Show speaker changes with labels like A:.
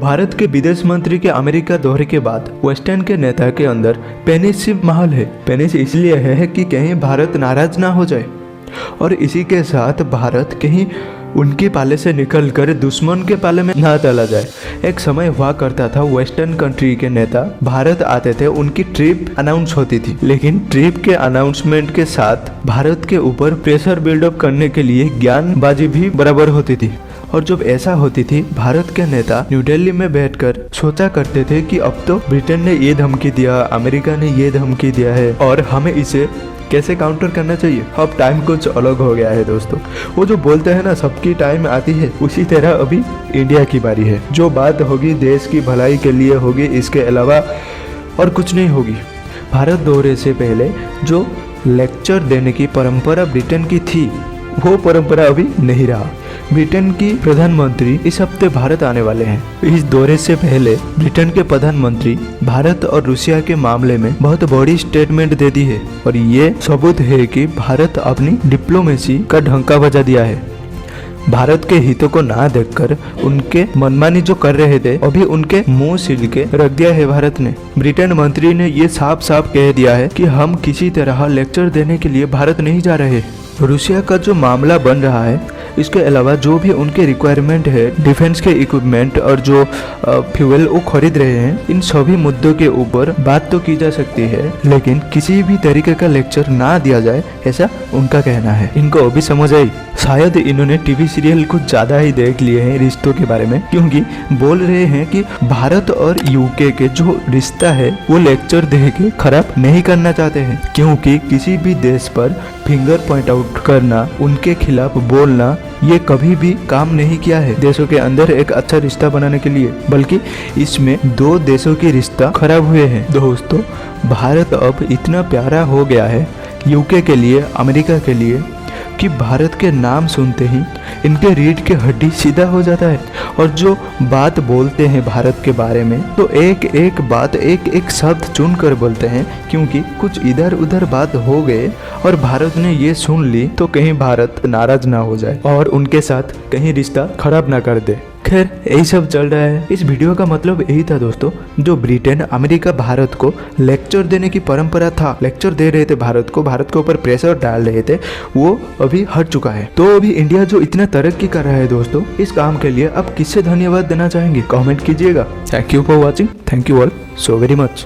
A: भारत के विदेश मंत्री के अमेरिका दौरे के बाद वेस्टर्न के नेता के अंदर पैनिक सी माहौल है। पैनिक इसलिए है कि कहीं भारत नाराज ना हो जाए और इसी के साथ भारत कहीं उनके पाले से निकलकर दुश्मन के पाले में ना चला जाए। एक समय हुआ करता था वेस्टर्न कंट्री के नेता भारत आते थे, उनकी ट्रिप अनाउंस होती थी, लेकिन ट्रिप के अनाउंसमेंट के साथ भारत के ऊपर प्रेशर बिल्डअप करने के लिए ज्ञानबाजी भी बराबर होती थी। और जब ऐसा होती थी, भारत के नेता न्यू दिल्ली में बैठकर सोचा करते थे कि अब तो ब्रिटेन ने ये धमकी दिया, अमेरिका ने ये धमकी दिया है और हमें इसे कैसे काउंटर करना चाहिए। अब टाइम कुछ अलग हो गया है दोस्तों। वो जो बोलते हैं ना, सबकी टाइम आती है, उसी तरह अभी इंडिया की बारी है। जो बात होगी देश की भलाई के लिए होगी, इसके अलावा और कुछ नहीं होगी। भारत दौरे से पहले जो लेक्चर देने की परंपरा ब्रिटेन की थी, वो परंपरा अभी नहीं रहा। ब्रिटेन की प्रधानमंत्री इस हफ्ते भारत आने वाले हैं। इस दौरे से पहले ब्रिटेन के प्रधानमंत्री भारत और रूसिया के मामले में बहुत बड़ी स्टेटमेंट दे दी है और ये सबूत है कि भारत अपनी डिप्लोमेसी का ढंका बजा दिया है। भारत के हितों को ना देखकर उनके मनमानी जो कर रहे थे, अभी उनके मुंह सील के रख दिया है भारत ने। ब्रिटेन मंत्री ने ये साफ साफ कह दिया है कि हम किसी तरह लेक्चर देने के लिए भारत नहीं जा रहे। रूसिया का जो मामला बन रहा है, इसके अलावा जो भी उनके रिक्वायरमेंट है, डिफेंस के इक्विपमेंट और जो फ्यूल वो खरीद रहे हैं, इन सभी मुद्दों के ऊपर बात तो की जा सकती है, लेकिन किसी भी तरीके का लेक्चर ना दिया जाए, ऐसा उनका कहना है। इनको अभी समझ आई। शायद इन्होंने टीवी सीरियल कुछ ज्यादा ही देख लिए हैं रिश्तों के बारे में, क्योंकि बोल रहे हैं कि भारत और यूके के जो रिश्ता है वो लेक्चर दे के खराब नहीं करना चाहते हैं, क्योंकि किसी भी देश पर फिंगर पॉइंट आउट करना, उनके खिलाफ बोलना, ये कभी भी काम नहीं किया है देशों के अंदर एक अच्छा रिश्ता बनाने के लिए, बल्कि इसमें दो देशों के रिश्ता खराब हुए हैं। दोस्तों, भारत अब इतना प्यारा हो गया है यूके के लिए, अमेरिका के लिए, कि भारत के नाम सुनते ही इनके रीढ़ की हड्डी सीधा हो जाता है। और जो बात बोलते हैं भारत के बारे में, तो एक एक बात, एक एक शब्द चुन कर बोलते हैं, क्योंकि कुछ इधर उधर बात हो गए और भारत ने ये सुन ली तो कहीं भारत नाराज ना हो जाए और उनके साथ कहीं रिश्ता खराब ना कर दे। खैर, यही सब चल रहा है। इस वीडियो का मतलब यही था दोस्तों, जो ब्रिटेन, अमेरिका भारत को लेक्चर देने की परंपरा था, लेक्चर दे रहे थे भारत को, भारत के ऊपर प्रेशर डाल रहे थे, वो अभी हट चुका है। तो अभी इंडिया जो इतना तरक्की कर रहा है दोस्तों, इस काम के लिए आप किससे धन्यवाद देना चाहेंगे, कमेंट कीजिएगा। Thank you for watching. Thank you all so very much.